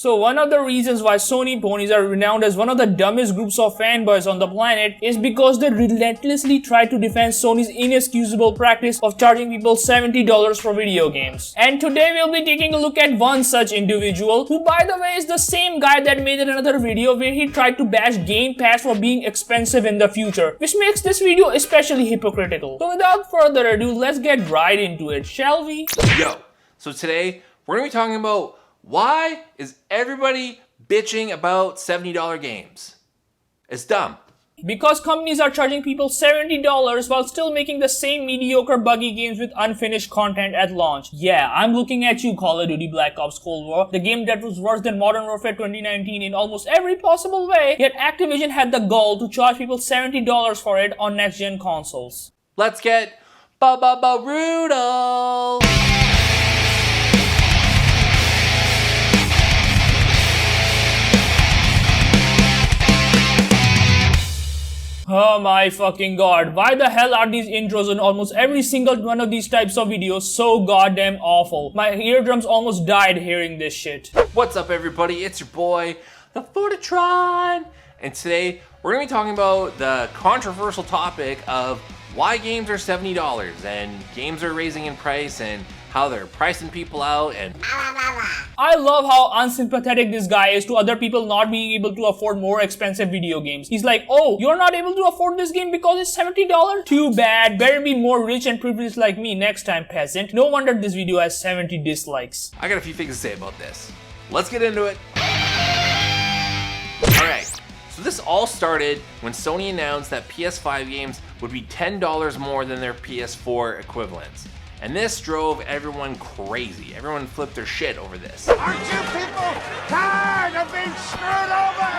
So one of the reasons why Sony ponies are renowned as one of the dumbest groups of fanboys on the planet is because they relentlessly try to defend Sony's inexcusable practice of charging people $70 for video games. And today we'll be taking a look at one such individual, who by the way is the same guy that made another video where he tried to bash Game Pass for being expensive in the future, which makes this video especially hypocritical. So without further ado, let's get right into it, shall we? Yo, so today we're going to be talking about why is everybody bitching about $70 games? It's dumb. Because companies are charging people $70 while still making the same mediocre buggy games with unfinished content at launch. Yeah, I'm looking at you, Call of Duty Black Ops Cold War, the game that was worse than Modern Warfare 2019 in almost every possible way, yet Activision had the gall to charge people $70 for it on next-gen consoles. Let's get brutal. Oh my fucking god, why the hell are these intros on almost every single one of these types of videos so goddamn awful? My eardrums almost died hearing this shit. What's up everybody, it's your boy, the Fortatron, and today we're going to be talking about the controversial topic of why games are $70 and games are raising in price and how they're pricing people out and I love how unsympathetic this guy is to other people not being able to afford more expensive video games. He's like, oh, you're not able to afford this game because it's $70? Too bad, better be more rich and privileged like me next time, peasant. No wonder this video has 70 dislikes. I got a few things to say about this. Let's get into it. Alright, so this all started when Sony announced that PS5 games would be $10 more than their PS4 equivalents. And this drove everyone crazy. Everyone flipped their shit over this. Aren't you people tired of being screwed over?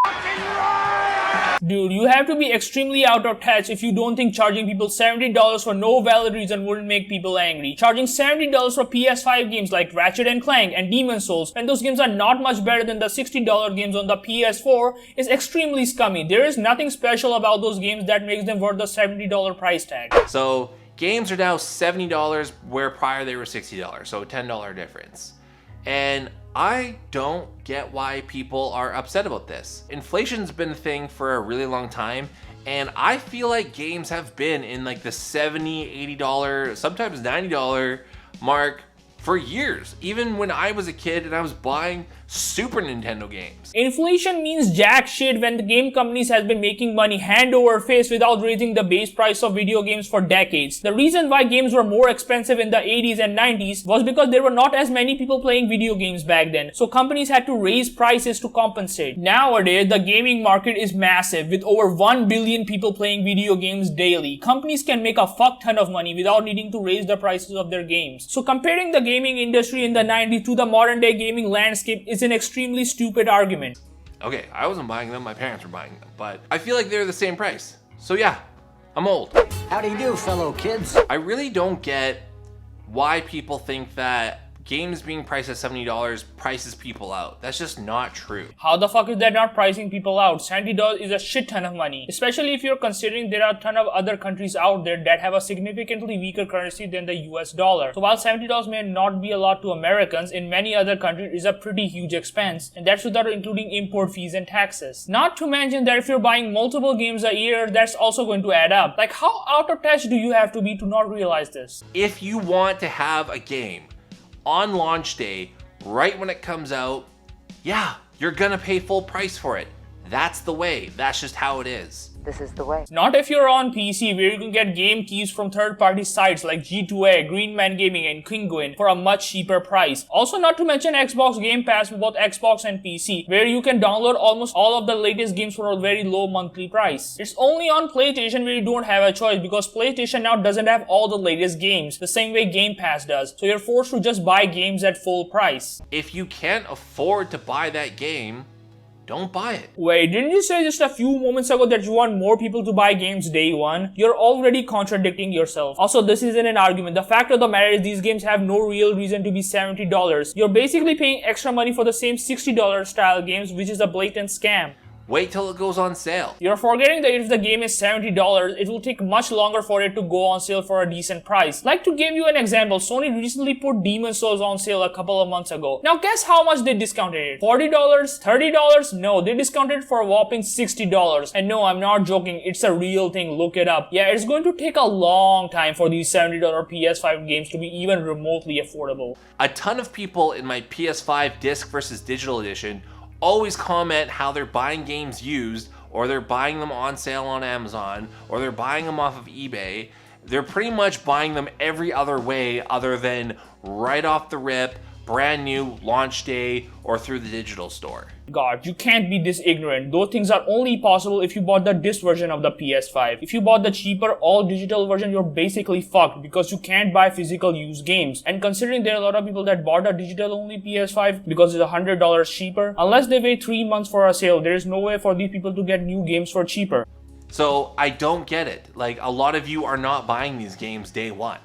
Fucking right! Dude, you have to be extremely out of touch if you don't think charging people $70 for no valid reason wouldn't make people angry. Charging $70 for PS5 games like Ratchet & Clank and Demon's Souls, when those games are not much better than the $60 games on the PS4, is extremely scummy. There is nothing special about those games that makes them worth the $70 price tag. So games are now $70 where prior they were $60, so a $10 difference. And I don't get why people are upset about this. Inflation's been a thing for a really long time, and I feel like games have been in like the $70, $80, sometimes $90 mark for years, even when I was a kid and I was buying Super Nintendo games. Inflation means jack shit when the game companies has been making money hand over fist without raising the base price of video games for decades. The reason why games were more expensive in the 80s and 90s was because there were not as many people playing video games back then, so companies had to raise prices to compensate. Nowadays, the gaming market is massive with over 1 billion people playing video games daily. Companies can make a fuck ton of money without needing to raise the prices of their games. So comparing the gaming industry in the 90s to the modern day gaming landscape is an extremely stupid argument. Okay, I wasn't buying them, my parents were buying them, but I feel like they're the same price. So yeah, I'm old. How do you do, fellow kids? I really don't get why people think that games being priced at $70 prices people out. That's just not true. How the fuck is that not pricing people out? $70 is a shit ton of money, especially if you're considering there are a ton of other countries out there that have a significantly weaker currency than the US dollar. So while $70 may not be a lot to Americans, in many other countries is a pretty huge expense, and that's without including import fees and taxes. Not to mention that if you're buying multiple games a year, that's also going to add up. Like, how out of touch do you have to be to not realize this? If you want to have a game on launch day, right when it comes out, yeah, you're gonna pay full price for it. That's the way. That's just how it is. This is the way. Not if you're on PC, where you can get game keys from third-party sites like G2A, Greenman Gaming, and Kinguin for a much cheaper price. Also, not to mention Xbox Game Pass for both Xbox and PC, where you can download almost all of the latest games for a very low monthly price. It's only on PlayStation where you don't have a choice, because PlayStation now doesn't have all the latest games, the same way Game Pass does. So you're forced to just buy games at full price. If you can't afford to buy that game, don't buy it. Wait, didn't you say just a few moments ago that you want more people to buy games day one? You're already contradicting yourself. Also, this isn't an argument. The fact of the matter is these games have no real reason to be $70. You're basically paying extra money for the same $60 style games, which is a blatant scam. Wait till it goes on sale. You're forgetting that if the game is $70, it will take much longer for it to go on sale for a decent price. Like, to give you an example, Sony recently put Demon's Souls on sale a couple of months ago. Now guess how much they discounted it? $40? $30? No, they discounted it for a whopping $60. And no, I'm not joking, it's a real thing, look it up. Yeah, it's going to take a long time for these $70 PS5 games to be even remotely affordable. A ton of people in my PS5 disc versus digital edition always comment how they're buying games used, or they're buying them on sale on Amazon, or they're buying them off of eBay. They're pretty much buying them every other way other than right off the rip, brand new, launch day, or through the digital store. God, you can't be this ignorant. Those things are only possible if you bought the disc version of the PS5. If you bought the cheaper all digital version, you're basically fucked because you can't buy physical used games. And considering there are a lot of people that bought a digital only PS5 because it's $100 cheaper, unless they wait 3 months for a sale, there is no way for these people to get new games for cheaper. So I don't get it. Like, a lot of you are not buying these games day one,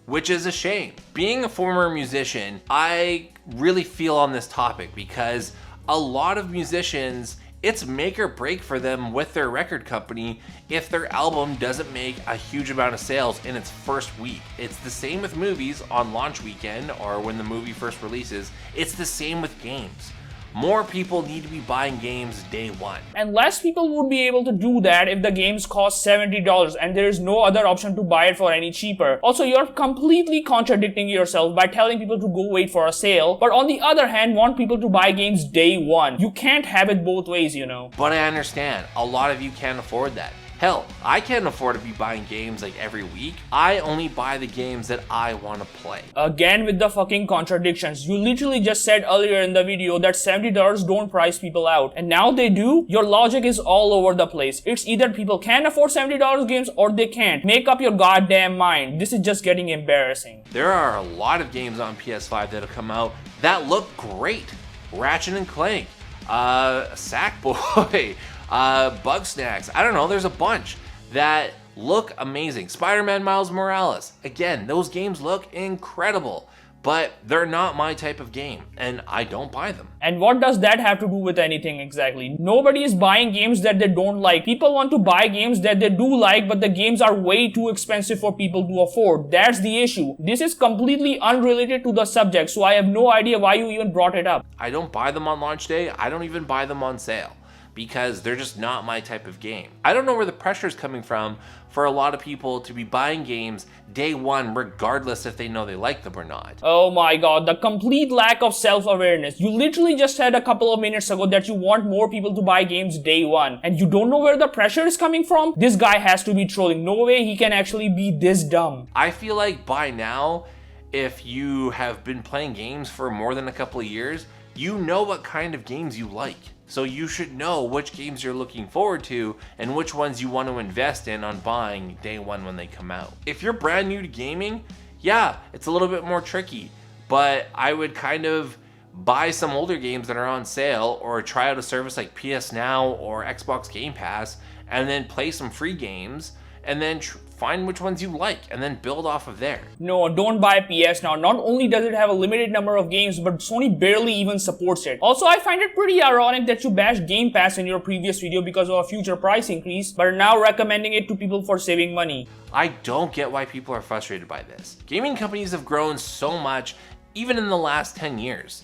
which is a shame. Being a former musician, I really feel on this topic because a lot of musicians, it's make or break for them with their record company if their album doesn't make a huge amount of sales in its first week. It's the same with movies on launch weekend or when the movie first releases. It's the same with games. More people need to be buying games day one. And less people would be able to do that if the games cost $70 and there is no other option to buy it for any cheaper. Also, you're completely contradicting yourself by telling people to go wait for a sale, but on the other hand, want people to buy games day one. You can't have it both ways, you know. But I understand, a lot of you can't afford that. Hell, I can't afford to be buying games like every week. I only buy the games that I want to play. Again with the fucking contradictions. You literally just said earlier in the video that $70 don't price people out. And now they do? Your logic is all over the place. It's either people can afford $70 games or they can't. Make up your goddamn mind. This is just getting embarrassing. There are a lot of games on PS5 that have come out that look great. Ratchet and Clank, Sackboy, Bugsnax. I don't know, there's a bunch that look amazing. Spider-Man Miles Morales. Again, those games look incredible, but they're not my type of game, and I don't buy them. And what does that have to do with anything exactly? Nobody is buying games that they don't like. People want to buy games that they do like, but the games are way too expensive for people to afford. That's the issue. This is completely unrelated to the subject, so I have no idea why you even brought it up. I don't buy them on launch day. I don't even buy them on sale, because they're just not my type of game. I don't know where the pressure is coming from for a lot of people to be buying games day one regardless if they know they like them or not. Oh my god, the complete lack of self-awareness. You literally just said a couple of minutes ago that you want more people to buy games day one, and you don't know where the pressure is coming from? This guy has to be trolling. No way he can actually be this dumb. I feel like by now, if you have been playing games for more than a couple of years, you know what kind of games you like. So you should know which games you're looking forward to and which ones you want to invest in on buying day one when they come out. If you're brand new to gaming, yeah, it's a little bit more tricky, but I would kind of buy some older games that are on sale or try out a service like PS Now or Xbox Game Pass and then play some free games and then find which ones you like and then build off of there. No, don't buy PS Now. Not only does it have a limited number of games, but Sony barely even supports it. Also, I find it pretty ironic that you bashed Game Pass in your previous video because of a future price increase, but are now recommending it to people for saving money. I don't get why people are frustrated by this. Gaming companies have grown so much, even in the last 10 years.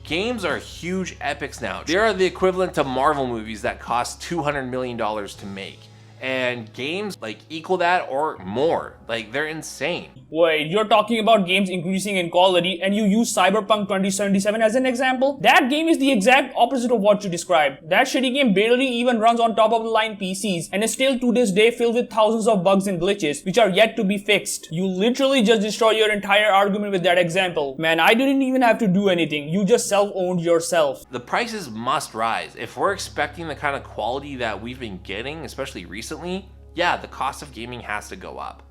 Games are huge epics now. They are the equivalent to Marvel movies that cost $200 million to make. And games like equal that or more. Like, they're insane. Wait, you're talking about games increasing in quality and you use Cyberpunk 2077 as an example? That game is the exact opposite of what you described. That shitty game barely even runs on top of the line PCs and is still to this day filled with thousands of bugs and glitches which are yet to be fixed. You literally just destroy your entire argument with that example. Man, I didn't even have to do anything. You just self-owned yourself. The prices must rise. If we're expecting the kind of quality that we've been getting, especially recently, yeah, the cost of gaming has to go up.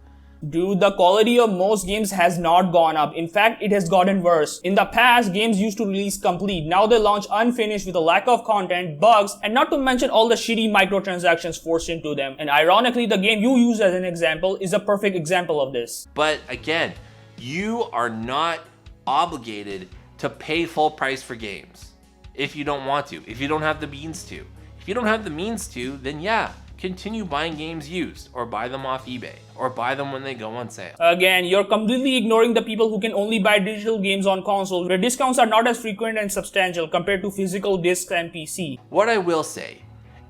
Dude, the quality of most games has not gone up. In fact, it has gotten worse. In the past, games used to release complete. Now they launch unfinished with a lack of content, bugs, and not to mention all the shitty microtransactions forced into them. And ironically, the game you use as an example is a perfect example of this. But again, you are not obligated to pay full price for games if you don't want to, if you don't have the means to. If If you don't have the means to, then yeah, continue buying games used, or buy them off eBay, or buy them when they go on sale. Again, you're completely ignoring the people who can only buy digital games on consoles, where discounts are not as frequent and substantial compared to physical discs and PC. What I will say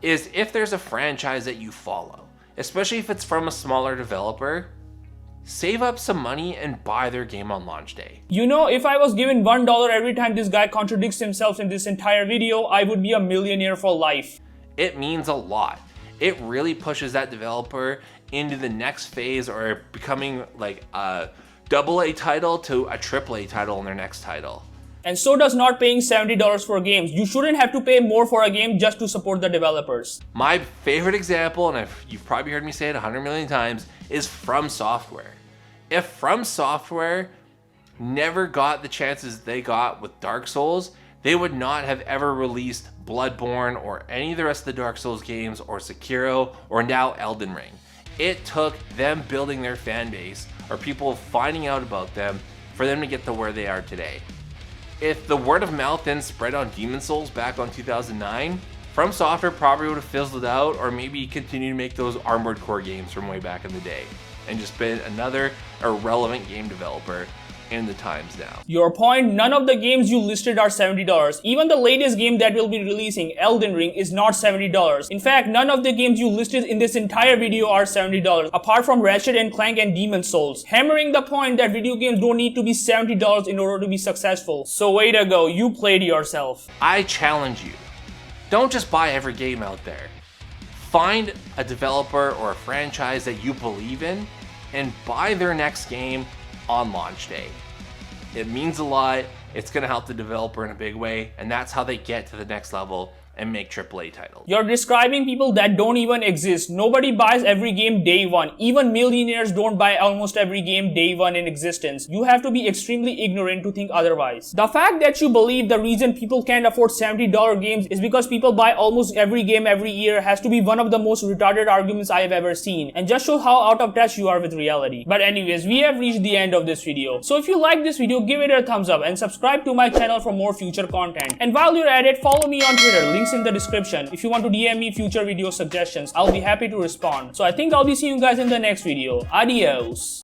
is if there's a franchise that you follow, especially if it's from a smaller developer, save up some money and buy their game on launch day. You know, if I was given $1 every time this guy contradicts himself in this entire video, I would be a millionaire for life. It means a lot. It really pushes that developer into the next phase, or becoming like a AA title to a AAA title in their next title. And so does not paying $70 for games. You shouldn't have to pay more for a game just to support the developers. My favorite example, and you've probably heard me say it 100 million times, is From Software. If From Software never got the chances they got with Dark Souls, they would not have ever released Bloodborne or any of the rest of the Dark Souls games, or Sekiro, or now Elden Ring. It took them building their fan base, or people finding out about them, for them to get to where they are today. If the word of mouth then spread on Demon Souls back on 2009, From Software probably would have fizzled out, or maybe continued to make those Armored Core games from way back in the day, and just been another irrelevant game developer in the times now. Your point, none of the games you listed are $70. Even the latest game that will be releasing, Elden Ring, is not $70. In fact, none of the games you listed in this entire video are $70, apart from Ratchet & Clank and Demon Souls, hammering the point that video games don't need to be $70 in order to be successful. So way to go, you played yourself. I challenge you, don't just buy every game out there. Find a developer or a franchise that you believe in and buy their next game on launch day. It means a lot. It's going to help the developer in a big way, and that's how they get to the next level and make AAA titles. You're describing people that don't even exist. Nobody buys every game day one. Even millionaires don't buy almost every game day one in existence. You have to be extremely ignorant to think otherwise. The fact that you believe the reason people can't afford $70 games is because people buy almost every game every year has to be one of the most retarded arguments I have ever seen, and just shows how out of touch you are with reality. But anyways, we have reached the end of this video. So if you like this video, give it a thumbs up and subscribe to my channel for more future content. And while you're at it, follow me on Twitter. Links in the description. If you want to DM me future video suggestions, I'll be happy to respond. So I think I'll be seeing you guys in the next video. Adios.